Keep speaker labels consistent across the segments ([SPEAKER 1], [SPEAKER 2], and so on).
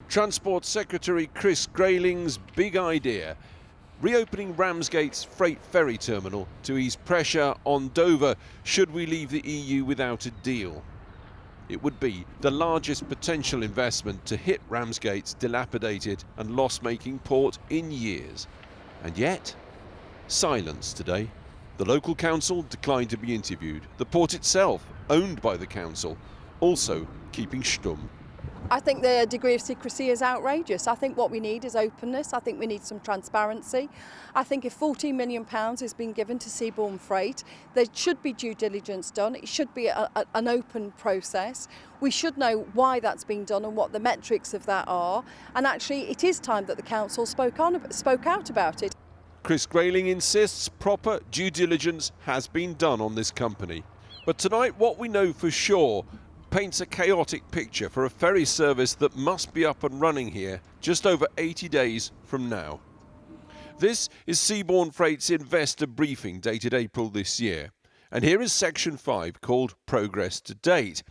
[SPEAKER 1] Transport Secretary Chris Grayling's big idea: reopening Ramsgate's freight ferry terminal to ease pressure on Dover should we leave the EU without a deal. It would be the largest potential investment to hit Ramsgate's dilapidated and loss-making port in years. And yet, silence today. The local council declined to be interviewed. The port itself, owned by the council, also keeping stum.
[SPEAKER 2] I think the degree of secrecy is outrageous. I think what we need is openness. I think we need some transparency. I think if £14 million has been given to seaborne freight, there should be due diligence done. It should be an open process. We should know why that's been done and what the metrics of that are. And actually, it is time that the council spoke out about it.
[SPEAKER 1] Chris Grayling insists proper due diligence has been done on this company. But tonight, what we know for sure paints a chaotic picture for a ferry service that must be up and running here just over 80 days from now. This is Seaborne Freight's investor briefing dated April this year. And here is section 5 called Progress to Date.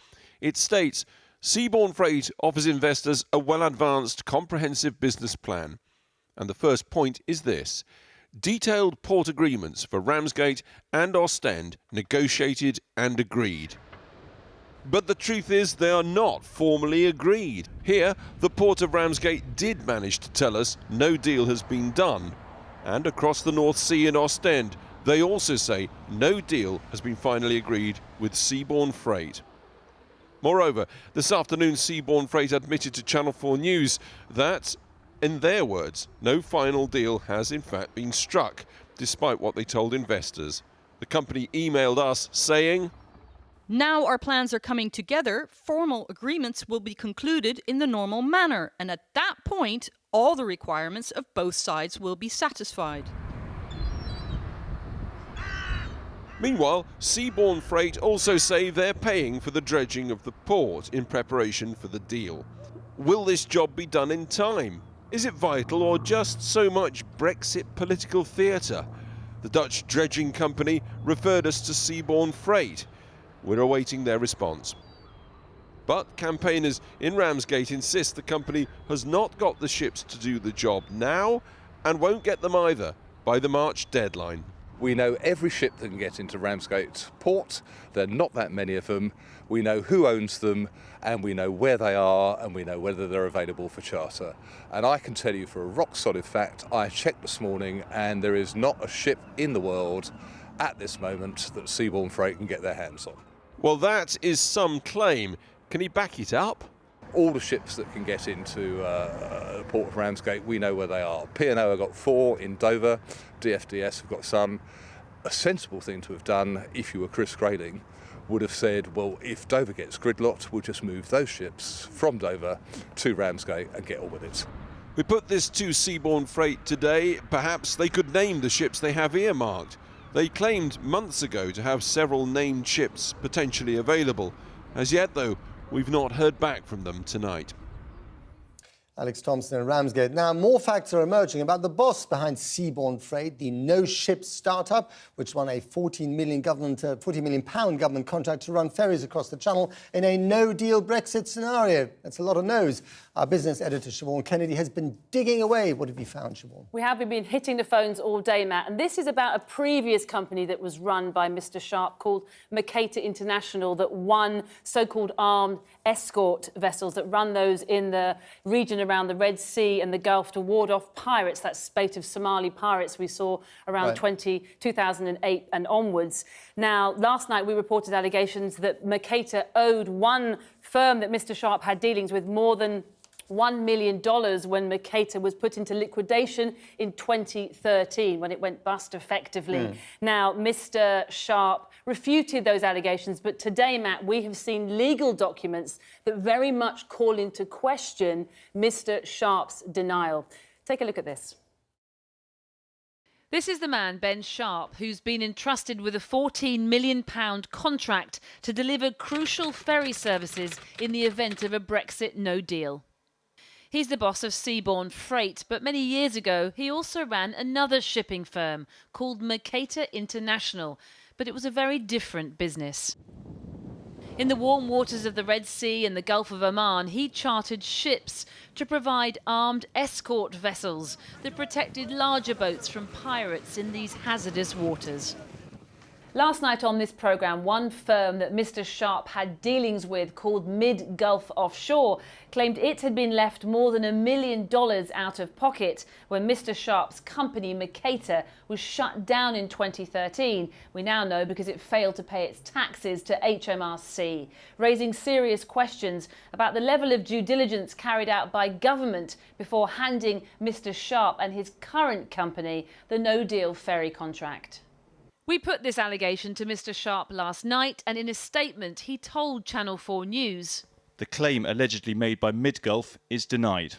[SPEAKER 1] It states, Seaborne Freight offers investors a well-advanced comprehensive business plan. And the first point is this: detailed port agreements for Ramsgate and Ostend negotiated and agreed. But the truth is they are not formally agreed. Here, the Port of Ramsgate did manage to tell us no deal has been done. And across the North Sea in Ostend, they also say no deal has been finally agreed with Seaborne Freight. Moreover, this afternoon Seaborne Freight admitted to Channel 4 News that, in their words, no final deal has in fact been struck, despite what they told investors. The company emailed us saying,
[SPEAKER 3] "Now our plans are coming together, formal agreements will be concluded in the normal manner, and at that point, all the requirements of both sides will be satisfied."
[SPEAKER 1] Meanwhile, Seaborne Freight also say they're paying for the dredging of the port in preparation for the deal. Will this job be done in time? Is it vital or just so much Brexit political theatre? The Dutch dredging company referred us to Seaborne Freight. We're awaiting their response. But campaigners in Ramsgate insist the company has not got the ships to do the job now and won't get them either by the March deadline.
[SPEAKER 4] We know every ship that can get into Ramsgate port. There are not that many of them. We know who owns them, and we know where they are, and we know whether they're available for charter. And I can tell you for a rock solid fact, I checked this morning and there is not a ship in the world at this moment that Seaborne Freight can get their hands on.
[SPEAKER 1] Well, that is some claim. Can he back it up?
[SPEAKER 4] All the ships that can get into the port of Ramsgate, we know where they are. P&O have got 4 in Dover, DFDS have got some. A sensible thing to have done, if you were Chris Grayling, would have said, well, if Dover gets gridlocked, we'll just move those ships from Dover to Ramsgate and get on with it.
[SPEAKER 1] We put this to Seaborne Freight today. Perhaps they could name the ships they have earmarked. They claimed months ago to have several named ships potentially available. As yet, though, we've not heard back from them tonight.
[SPEAKER 5] Alex Thompson and Ramsgate. Now, more facts are emerging about the boss behind Seaborne Freight, the no-ship startup, which won a £40 million government contract to run ferries across the Channel in a no-deal Brexit scenario. That's a lot of no's. Our business editor, Siobhan Kennedy, has been digging away. What have you found, Siobhan?
[SPEAKER 6] We have been hitting the phones all day, Matt, and this is about a previous company that was run by Mr Sharp called McKenzie International that won so-called armed escort vessels that run those in the region around the Red Sea and the Gulf to ward off pirates, that spate of Somali pirates we saw around 2008 and onwards. Now, last night we reported allegations that McKenzie owed one firm that Mr Sharp had dealings with more than $1 million when McKenzie was put into liquidation in 2013, when it went bust effectively. Now, Mr Sharp refuted those allegations, but today, Matt, we have seen legal documents that very much call into question Mr Sharp's denial. Take a look at this.
[SPEAKER 3] This is the man, Ben Sharp, who's been entrusted with a £14 million contract to deliver crucial ferry services in the event of a Brexit no deal. He's the boss of Seaborne Freight, but many years ago he also ran another shipping firm called McKenzie International, but it was a very different business. In the warm waters of the Red Sea and the Gulf of Oman, he chartered ships to provide armed escort vessels that protected larger boats from pirates in these hazardous waters.
[SPEAKER 6] Last night on this programme, one firm that Mr Sharp had dealings with, called Mid-Gulf Offshore, claimed it had been left more than $1 million out of pocket when Mr Sharp's company, Mercator, was shut down in 2013. We now know because it failed to pay its taxes to HMRC, raising serious questions about the level of due diligence carried out by government before handing Mr Sharp and his current company the no-deal ferry contract.
[SPEAKER 3] We put this allegation to Mr Sharp last night, and in a statement he told Channel 4 News,
[SPEAKER 7] "The claim allegedly made by Mid-Gulf is denied."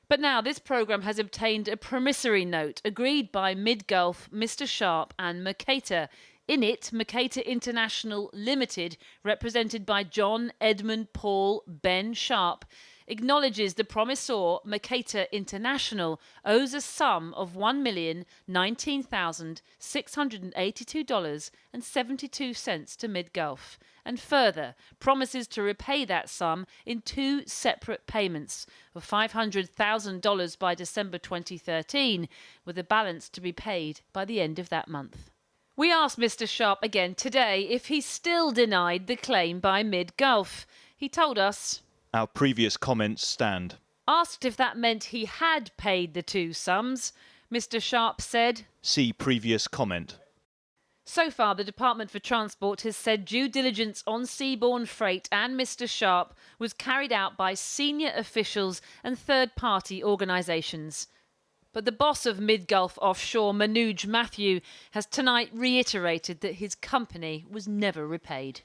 [SPEAKER 3] But now this programme has obtained a promissory note agreed by Mid-Gulf, Mr Sharp and Mercator. In it, Mercator International Limited, represented by John Edmund Paul Ben Sharp, acknowledges the promisor Mercator International owes a sum of $1,019,682.72 to Mid-Gulf, and further promises to repay that sum in 2 separate payments of $500,000 by December 2013, with a balance to be paid by the end of that month. We asked Mr Sharp again today if he still denied the claim by Mid-Gulf. He told us,
[SPEAKER 7] "Our previous comments stand."
[SPEAKER 3] Asked if that meant he had paid the 2 sums, Mr Sharp said,
[SPEAKER 7] "See previous comment."
[SPEAKER 3] So far, the Department for Transport has said due diligence on seaborne freight and Mr Sharp was carried out by senior officials and third-party organisations. But the boss of Mid-Gulf Offshore, Manoj Matthew, has tonight reiterated that his company was never repaid.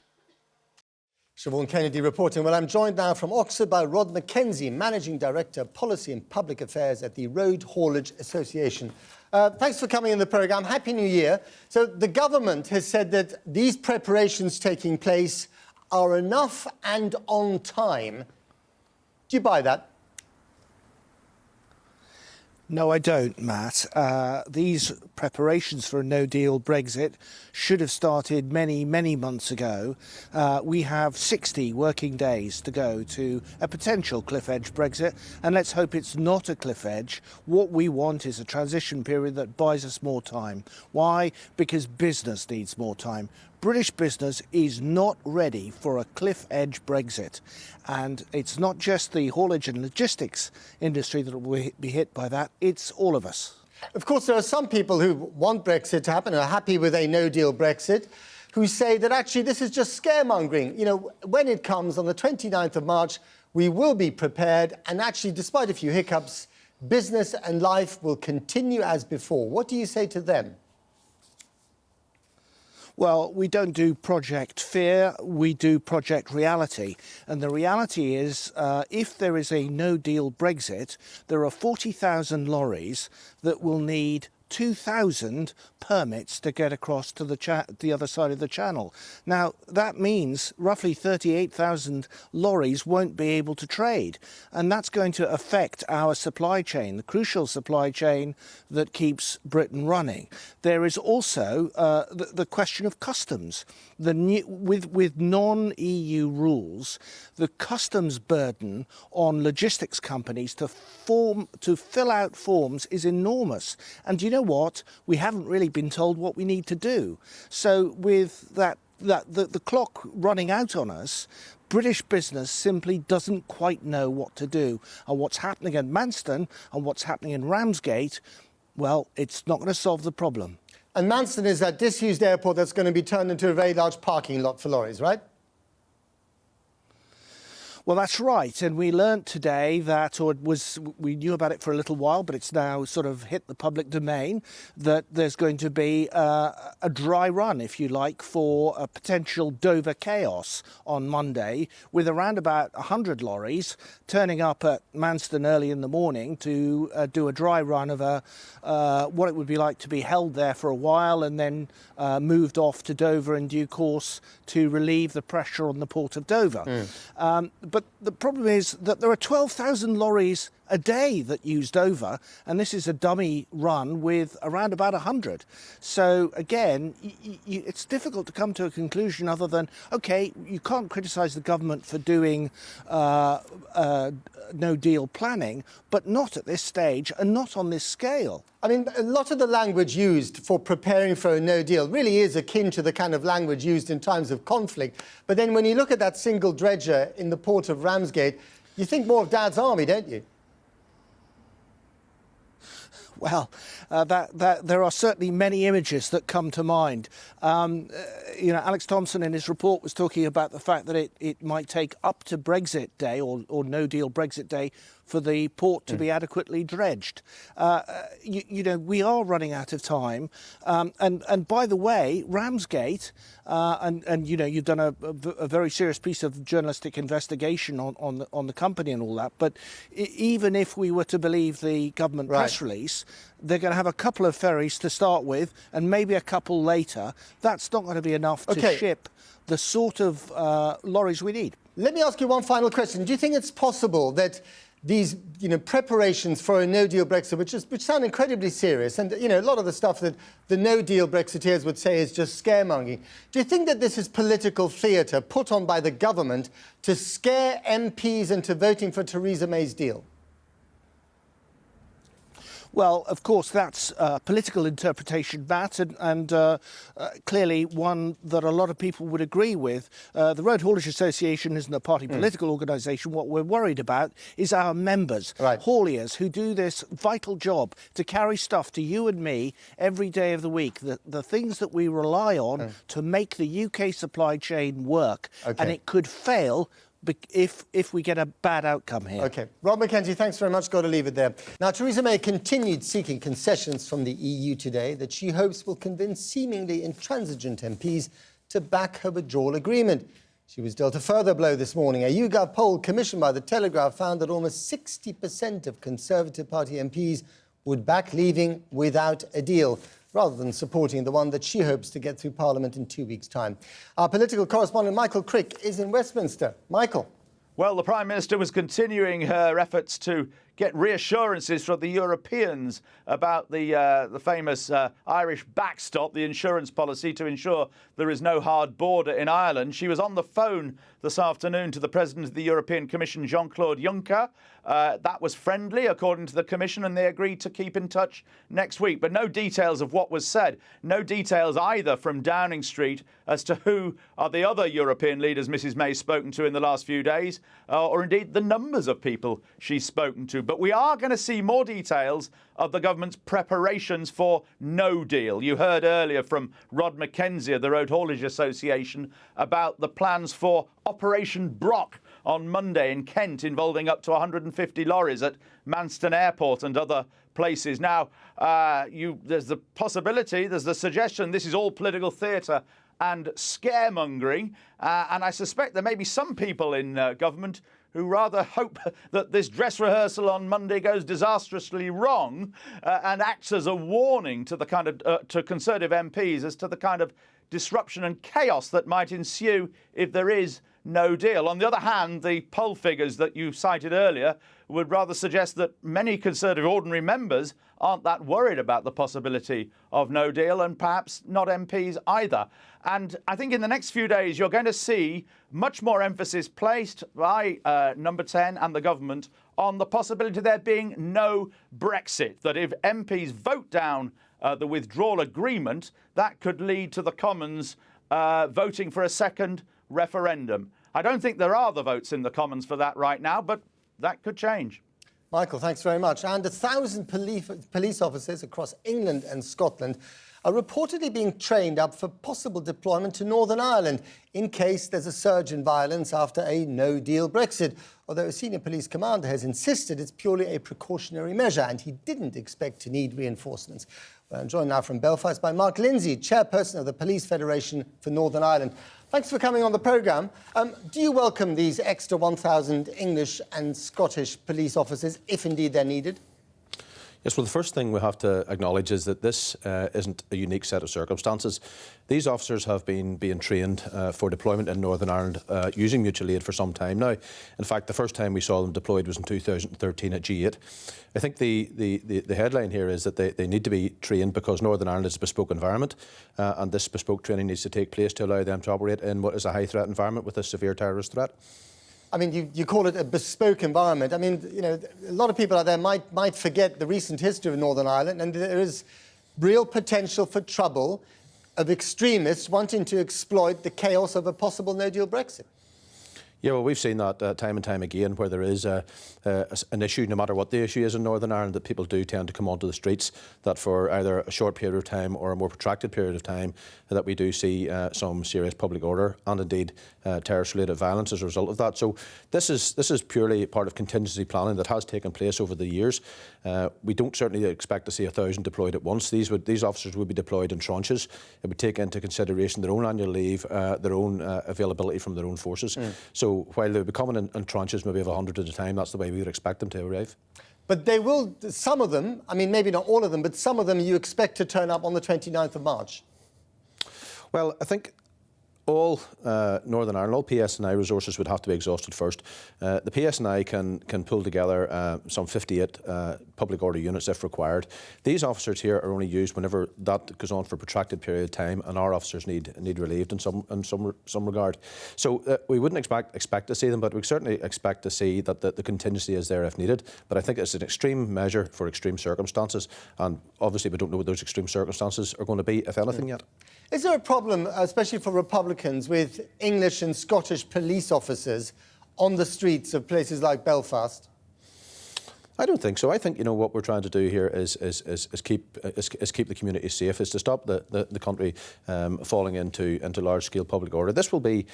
[SPEAKER 5] Siobhan Kennedy reporting. Well, I'm joined now from Oxford by Rod McKenzie, Managing Director, Policy and Public Affairs at the Road Haulage Association. Thanks for coming in the programme. Happy New Year. So the government has said that these preparations taking place are enough and on time. Do you buy that?
[SPEAKER 8] No, I don't, Matt. These preparations for a no-deal Brexit should have started many, many months ago. We have 60 working days to go to a potential cliff-edge Brexit, and let's hope it's not a cliff edge. What we want is a transition period that buys us more time. Why? Because business needs more time. British business is not ready for a cliff-edge Brexit. And it's not just the haulage and logistics industry that will be hit by that, it's all of us.
[SPEAKER 5] Of course, there are some people who want Brexit to happen, are happy with a no-deal Brexit, who say that actually this is just scaremongering. You know, when it comes on the 29th of March, we will be prepared, and actually, despite a few hiccups, business and life will continue as before. What do you say to them?
[SPEAKER 8] Well, we don't do Project Fear, we do Project Reality. And the reality is, if there is a no-deal Brexit, there are 40,000 lorries that will need 2,000 permits to get across to the other side of the channel. Now, that means roughly 38,000 lorries won't be able to trade. And that's going to affect our supply chain, the crucial supply chain that keeps Britain running. There is also the question of customs. With non-EU rules, the customs burden on logistics companies to fill out forms is enormous. And do you know what? We haven't really been told what we need to do. So with the clock running out on us, British business simply doesn't quite know what to do. And what's happening at Manston and what's happening in Ramsgate, well, it's not going to solve the problem.
[SPEAKER 5] And Manston is that disused airport that's going to be turned into a very large parking lot for lorries, right?
[SPEAKER 8] Well, that's right. And we learnt today that, we knew about it for a little while, but it's now sort of hit the public domain, that there's going to be a dry run, if you like, for a potential Dover chaos on Monday, with around about 100 lorries turning up at Manston early in the morning to do a dry run of what it would be like to be held there for a while and then moved off to Dover in due course to relieve the pressure on the port of Dover. But the problem is that there are 12,000 lorries a day that used over, and this is a dummy run with around about 100. So again, it's difficult to come to a conclusion other than, okay, you can't criticise the government for doing no-deal planning, but not at this stage and not on this scale.
[SPEAKER 5] I mean, a lot of the language used for preparing for a no deal really is akin to the kind of language used in times of conflict. But then when you look at that single dredger in the port of Ramsgate, you think more of Dad's army, don't you?
[SPEAKER 8] Well, there are certainly many images that come to mind. Alex Thompson in his report was talking about the fact that it might take up to Brexit Day or no-deal Brexit Day for the port to be adequately dredged. We are running out of time. And by the way, Ramsgate, you've done a very serious piece of journalistic investigation on the company and all that. But even if we were to believe the government press release, they're going to have a couple of ferries to start with and maybe a couple later. That's not going to be enough to ship the sort of lorries we need.
[SPEAKER 5] Let me ask you one final question. Do you think it's possible that these preparations for a no-deal Brexit, which sound incredibly serious, and a lot of the stuff that the no-deal Brexiteers would say is just scaremongering, do you think that this is political theatre put on by the government to scare MPs into voting for Theresa May's deal?
[SPEAKER 8] Well, of course, that's a political interpretation, Matt, and clearly one that a lot of people would agree with. The Road Haulage Association isn't a party political organisation. What we're worried about is our members, hauliers, who do this vital job to carry stuff to you and me every day of the week, the things that we rely on to make the UK supply chain work, and it could fail if we get a bad outcome here. OK.
[SPEAKER 5] Rob McKenzie, thanks very much. Got to leave it there. Now, Theresa May continued seeking concessions from the EU today that she hopes will convince seemingly intransigent MPs to back her withdrawal agreement. She was dealt a further blow this morning. A YouGov poll commissioned by The Telegraph found that almost 60% of Conservative Party MPs would back leaving without a deal, rather than supporting the one that she hopes to get through Parliament in 2 weeks' time. Our political correspondent Michael Crick is in Westminster. Michael.
[SPEAKER 9] Well, the Prime Minister was continuing her efforts to get reassurances from the Europeans about the famous Irish backstop, the insurance policy to ensure there is no hard border in Ireland. She was on the phone this afternoon to the President of the European Commission, Jean-Claude Juncker. That was friendly, according to the Commission, and they agreed to keep in touch next week. But no details of what was said. No details either from Downing Street as to who are the other European leaders Mrs May's spoken to in the last few days, or indeed the numbers of people she's spoken to. But we are going to see more details of the government's preparations for no deal. You heard earlier from Rod McKenzie of the Road Haulage Association about the plans for Operation Brock on Monday in Kent, involving up to 150 lorries at Manston Airport and other places. Now, there's the possibility, there's the suggestion this is all political theatre and scaremongering, and I suspect there may be some people in government who rather hope that this dress rehearsal on Monday goes disastrously wrong and acts as a warning to the kind of to Conservative MPs as to the kind of disruption and chaos that might ensue if there is no deal. On the other hand, the poll figures that you cited earlier would rather suggest that many Conservative ordinary members aren't that worried about the possibility of no deal, and perhaps not MPs either. And I think in the next few days you're going to see much more emphasis placed by Number 10 and the government on the possibility of there being no Brexit, that if MPs vote down the withdrawal agreement, that could lead to the Commons voting for a second referendum. I don't think there are the votes in the Commons for that right now, but that could change.
[SPEAKER 5] Michael, thanks very much. And 1,000 police officers across England and Scotland are reportedly being trained up for possible deployment to Northern Ireland in case there's a surge in violence after a no-deal Brexit. Although a senior police commander has insisted it's purely a precautionary measure and he didn't expect to need reinforcements. Well, I'm joined now from Belfast by Mark Lindsay, chairperson of the Police Federation for Northern Ireland. Thanks for coming on the programme. Do you welcome these extra 1,000 English and Scottish police officers, if indeed they're needed?
[SPEAKER 10] Yes, well, the first thing we have to acknowledge is that this isn't a unique set of circumstances. These officers have been being trained for deployment in Northern Ireland using mutual aid for some time now. In fact, the first time we saw them deployed was in 2013 at G8. I think the headline here is that they need to be trained because Northern Ireland is a bespoke environment, and this bespoke training needs to take place to allow them to operate in what is a high threat environment with a severe terrorist threat.
[SPEAKER 5] I mean, you call it a bespoke environment. I mean, you know, a lot of people out there might forget the recent history of Northern Ireland, and there is real potential for trouble of extremists wanting to exploit the chaos of a possible no-deal Brexit.
[SPEAKER 10] Yeah, well, we've seen that time and time again where there is an issue, no matter what the issue is in Northern Ireland, that people do tend to come onto the streets, that for either a short period of time or a more protracted period of time, that we do see some serious public order and indeed terrorist-related violence as a result of that. So this is purely part of contingency planning that has taken place over the years. We don't certainly expect to see 1,000 deployed at once. These officers would be deployed in tranches. It would take into consideration their own annual leave, their own availability from their own forces. So while they'll be coming in tranches, maybe of 100 at a time, that's the way we would expect them to arrive.
[SPEAKER 5] But they will, some of them, I mean, maybe not all of them, but some of them you expect to turn up on the 29th of March.
[SPEAKER 10] Well, I think all Northern Ireland, all PSNI resources would have to be exhausted first. The PSNI can pull together some 58 public order units if required. These officers here are only used whenever that goes on for a protracted period of time, and our officers need relieved in some regard. So we wouldn't expect to see them, but we certainly expect to see that the contingency is there if needed. But I think it's an extreme measure for extreme circumstances, and obviously we don't know what those extreme circumstances are going to be, if anything, yet.
[SPEAKER 5] Is there a problem, especially for Republicans, with English and Scottish police officers on the streets of places like Belfast?
[SPEAKER 10] I don't think so. I think, you know, what we're trying to do here is keep the community safe, is to stop the country falling into large-scale public order. This will be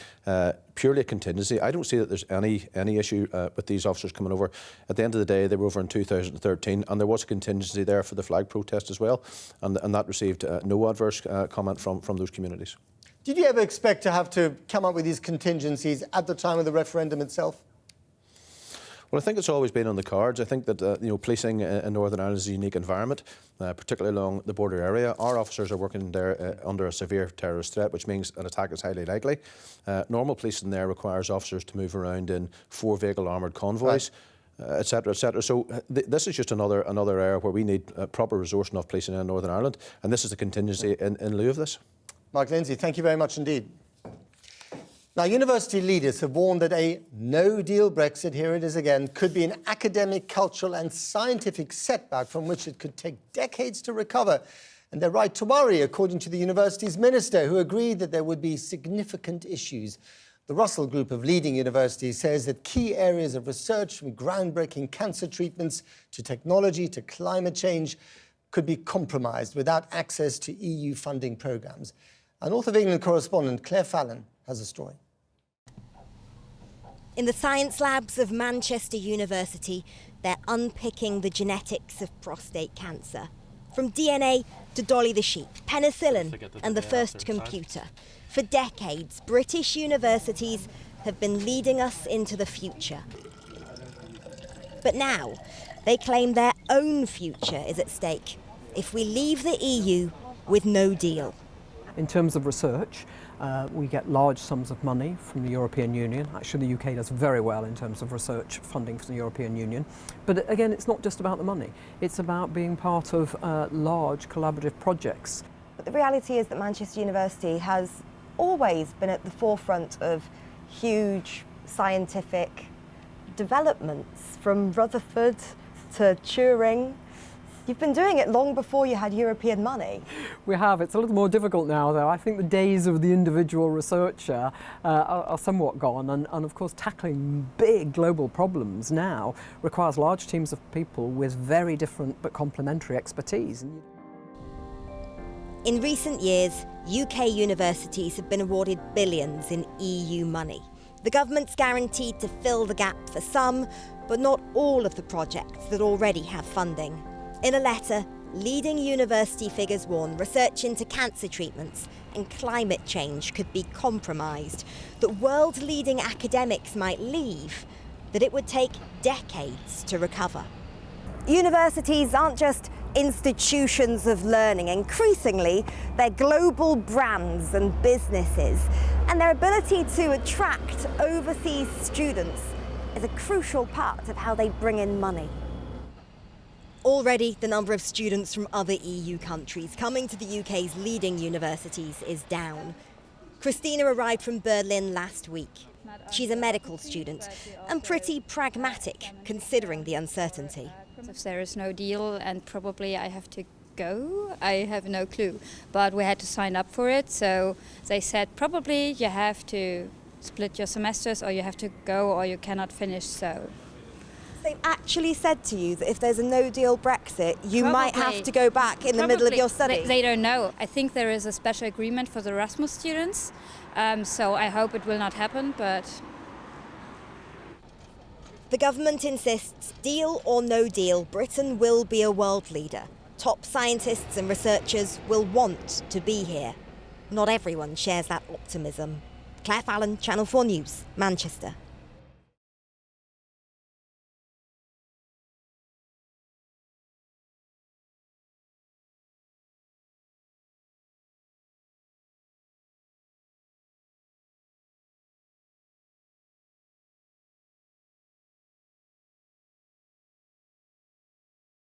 [SPEAKER 10] purely a contingency. I don't see that there's any issue with these officers coming over. At the end of the day, they were over in 2013, and there was a contingency there for the flag protest as well, and that received no adverse comment from those communities.
[SPEAKER 5] Did you ever expect to have to come up with these contingencies at the time of the referendum itself?
[SPEAKER 10] Well, I think it's always been on the cards. I think that policing in Northern Ireland is a unique environment, particularly along the border area. Our officers are working there under a severe terrorist threat, which means an attack is highly likely. Normal policing there requires officers to move around in 4-vehicle armoured convoys. Right. Et cetera, et cetera. So this is just another area where we need proper resourcing of policing in Northern Ireland, and this is the contingency in lieu of this.
[SPEAKER 5] Mark Lindsay, thank you very much indeed. Now, university leaders have warned that a no-deal Brexit, here it is again, could be an academic, cultural and scientific setback from which it could take decades to recover. And they're right to worry, according to the university's minister, who agreed that there would be significant issues. The Russell Group of leading universities says that key areas of research, from groundbreaking cancer treatments to technology to climate change, could be compromised without access to EU funding programmes. Our North of England correspondent, Claire Fallon, has a story.
[SPEAKER 11] In the science labs of Manchester University, they're unpicking the genetics of prostate cancer. From DNA to Dolly the sheep, penicillin and the first computer. For decades, British universities have been leading us into the future. But now, they claim their own future is at stake if we leave the EU with no deal.
[SPEAKER 12] In terms of research, we get large sums of money from the European Union. Actually, the UK does very well in terms of research funding from the European Union. But again, it's not just about the money. It's about being part of large collaborative projects.
[SPEAKER 13] But the reality is that Manchester University has always been at the forefront of huge scientific developments, from Rutherford to Turing. You've been doing it long before you had European money.
[SPEAKER 12] We have. It's a little more difficult now, though. I think the days of the individual researcher are somewhat gone, and of course tackling big global problems now requires large teams of people with very different but complementary expertise.
[SPEAKER 11] In recent years, UK universities have been awarded billions in EU money. The government's guaranteed to fill the gap for some, but not all of the projects that already have funding. In a letter, leading university figures warn research into cancer treatments and climate change could be compromised, that world-leading academics might leave, that it would take decades to recover.
[SPEAKER 13] Universities aren't just institutions of learning. Increasingly, they're global brands and businesses. And their ability to attract overseas students is a crucial part of how they bring in money.
[SPEAKER 11] Already, the number of students from other EU countries coming to the UK's leading universities is down. Christina arrived from Berlin last week. She's a medical student and pretty pragmatic, considering the uncertainty.
[SPEAKER 14] If there is no deal and probably I have to go, I have no clue. But we had to sign up for it, so they said probably you have to split your semesters or you have to go or you cannot finish, so.
[SPEAKER 13] They've actually said to you that if there's a no-deal Brexit, you might have to go back in the middle of your studies?
[SPEAKER 14] They don't know. I think there is a special agreement for the Erasmus students, so I hope it will not happen, but...
[SPEAKER 11] The government insists, deal or no deal, Britain will be a world leader. Top scientists and researchers will want to be here. Not everyone shares that optimism. Claire Fallon, Channel 4 News, Manchester.